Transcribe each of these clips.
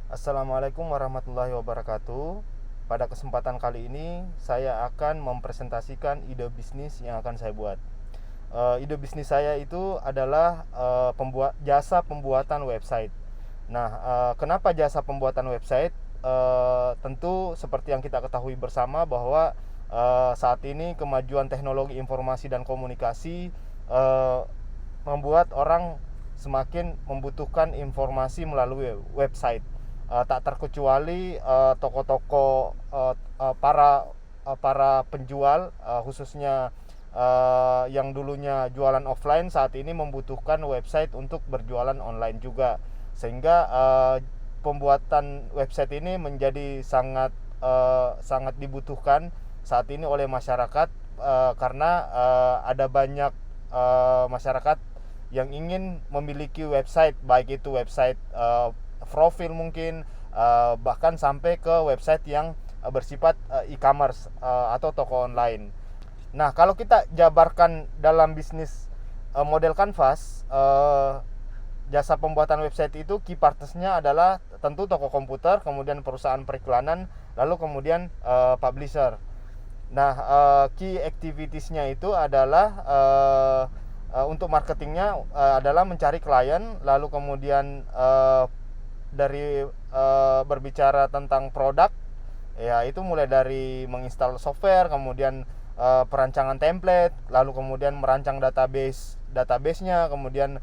Assalamualaikum warahmatullahi wabarakatuh. Pada kesempatan kali ini saya akan mempresentasikan ide bisnis yang akan saya buat. Ide bisnis saya itu adalah jasa pembuatan website. Nah, kenapa jasa pembuatan website? Tentu seperti yang kita ketahui bersama bahwa saat ini kemajuan teknologi informasi dan komunikasi eh, membuat orang semakin membutuhkan informasi melalui website. Tak terkecuali toko-toko para penjual, khususnya yang dulunya jualan offline saat ini membutuhkan website untuk berjualan online juga, sehingga pembuatan website ini menjadi sangat dibutuhkan saat ini oleh masyarakat, karena ada banyak masyarakat yang ingin memiliki website, baik itu website profil mungkin, bahkan sampai ke website yang bersifat e-commerce atau toko online. Nah, kalau kita jabarkan dalam bisnis model kanvas, jasa pembuatan website itu key partnersnya adalah tentu toko komputer, kemudian perusahaan periklanan, lalu kemudian publisher. Nah, key activitiesnya itu adalah untuk marketingnya adalah mencari klien, lalu kemudian dari berbicara tentang produk, ya itu mulai dari menginstal software, kemudian perancangan template, lalu kemudian merancang databasenya, kemudian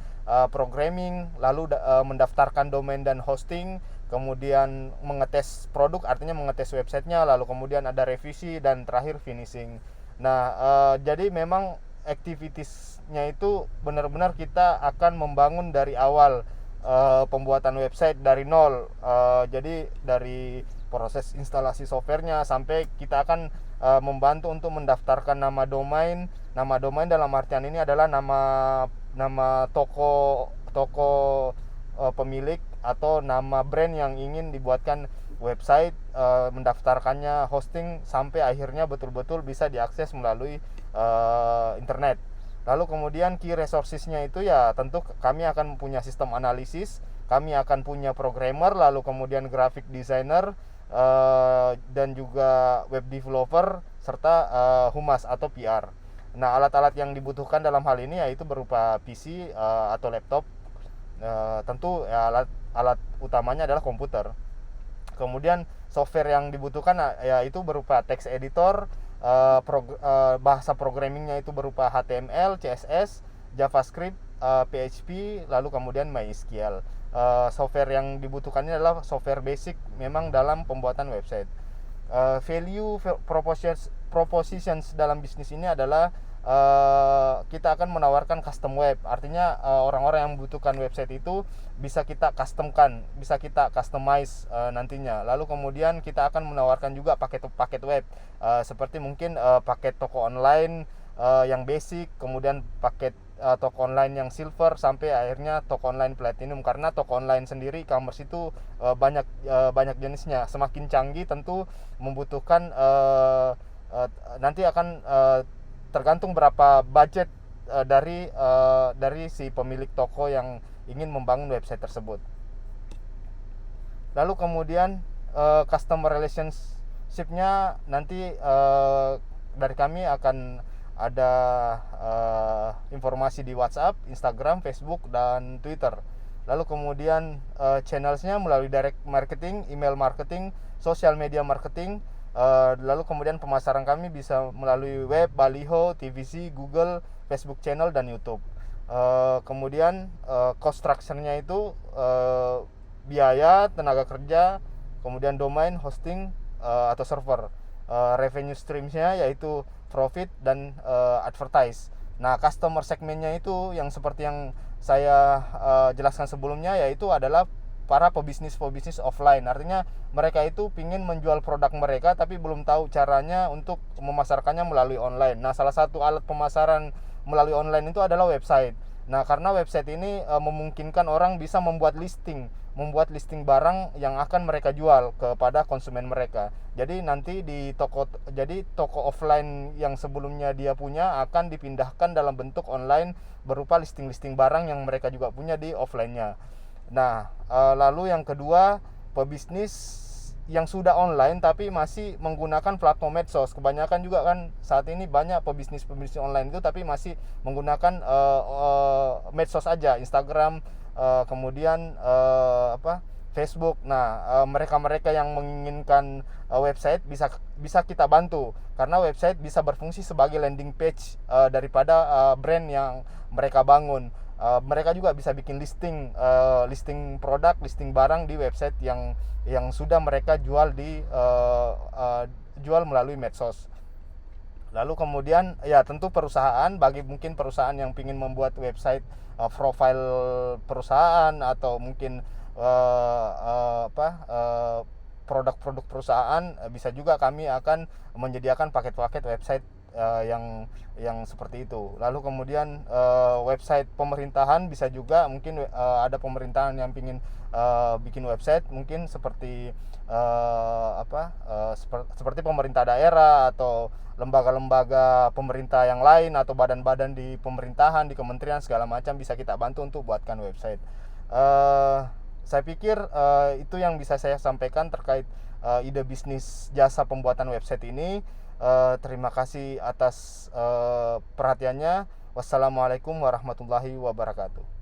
programming, lalu mendaftarkan domain dan hosting, kemudian mengetes produk, artinya mengetes websitenya, lalu kemudian ada revisi, dan terakhir finishing. Nah, jadi memang activitiesnya itu benar-benar kita akan membangun dari awal pembuatan website dari nol. Jadi dari proses instalasi softwarenya sampai kita akan membantu untuk mendaftarkan nama domain. Nama domain dalam artian ini adalah nama nama toko pemilik atau nama brand yang ingin dibuatkan website, mendaftarkannya, hosting, sampai akhirnya betul-betul bisa diakses melalui internet. Lalu kemudian key resourcesnya itu ya tentu kami akan punya sistem analisis, kami akan punya programmer, lalu kemudian graphic designer, dan juga web developer, serta humas atau PR. Nah, alat-alat yang dibutuhkan dalam hal ini yaitu berupa PC atau laptop. Tentu ya, alat utamanya adalah komputer. Kemudian software yang dibutuhkan yaitu berupa text editor, bahasa programmingnya itu berupa HTML, CSS, JavaScript, PHP, lalu kemudian MySQL. Software yang dibutuhkannya adalah software basic memang dalam pembuatan website. Value propositions dalam bisnis ini adalah kita akan menawarkan custom web, artinya orang-orang yang membutuhkan website itu bisa kita customkan, bisa kita customize nantinya. Lalu kemudian kita akan menawarkan juga paket-paket web, seperti mungkin paket toko online yang basic, kemudian paket toko online yang silver, sampai akhirnya toko online platinum. Karena toko online sendiri e-commerce itu banyak jenisnya, semakin canggih tentu membutuhkan nanti akan tergantung berapa budget dari si pemilik toko yang ingin membangun website tersebut. Lalu kemudian customer relationship-nya nanti dari kami akan ada informasi di WhatsApp, Instagram, Facebook, dan Twitter. Lalu kemudian channelsnya melalui direct marketing, email marketing, social media marketing. Lalu kemudian pemasaran kami bisa melalui web, baliho, TVC, Google, Facebook channel, dan YouTube. Kemudian cost structure-nya itu biaya, tenaga kerja, kemudian domain, hosting, atau server. Revenue streams-nya yaitu profit dan advertise. Nah, customer segmennya itu yang seperti yang saya jelaskan sebelumnya, yaitu adalah para pebisnis offline. Artinya mereka itu ingin menjual produk mereka tapi belum tahu caranya untuk memasarkannya melalui online. Nah, salah satu alat pemasaran melalui online itu adalah website. Nah, karena website ini memungkinkan orang bisa membuat listing barang yang akan mereka jual kepada konsumen mereka. Jadi nanti jadi toko offline yang sebelumnya dia punya akan dipindahkan dalam bentuk online berupa listing-listing barang yang mereka juga punya di offline-nya. Nah, lalu yang kedua, pebisnis yang sudah online tapi masih menggunakan platform medsos. Kebanyakan juga kan saat ini banyak pebisnis online itu tapi masih menggunakan medsos aja, Instagram, kemudian Facebook. Nah, mereka-mereka yang menginginkan website bisa kita bantu karena website bisa berfungsi sebagai landing page daripada brand yang mereka bangun. Mereka juga bisa bikin listing produk, listing barang di website yang sudah mereka jual melalui medsos. Lalu kemudian ya tentu perusahaan, bagi mungkin perusahaan yang ingin membuat website profil perusahaan atau mungkin produk-produk perusahaan, bisa juga kami akan menyediakan paket-paket website yang seperti itu. Lalu kemudian website pemerintahan bisa juga, mungkin ada pemerintahan yang ingin bikin website mungkin seperti seperti pemerintah daerah atau lembaga-lembaga pemerintah yang lain atau badan-badan di pemerintahan, di kementerian segala macam, bisa kita bantu untuk buatkan website. Saya pikir itu yang bisa saya sampaikan terkait ide bisnis jasa pembuatan website ini. Terima kasih atas perhatiannya. Wassalamualaikum warahmatullahi wabarakatuh.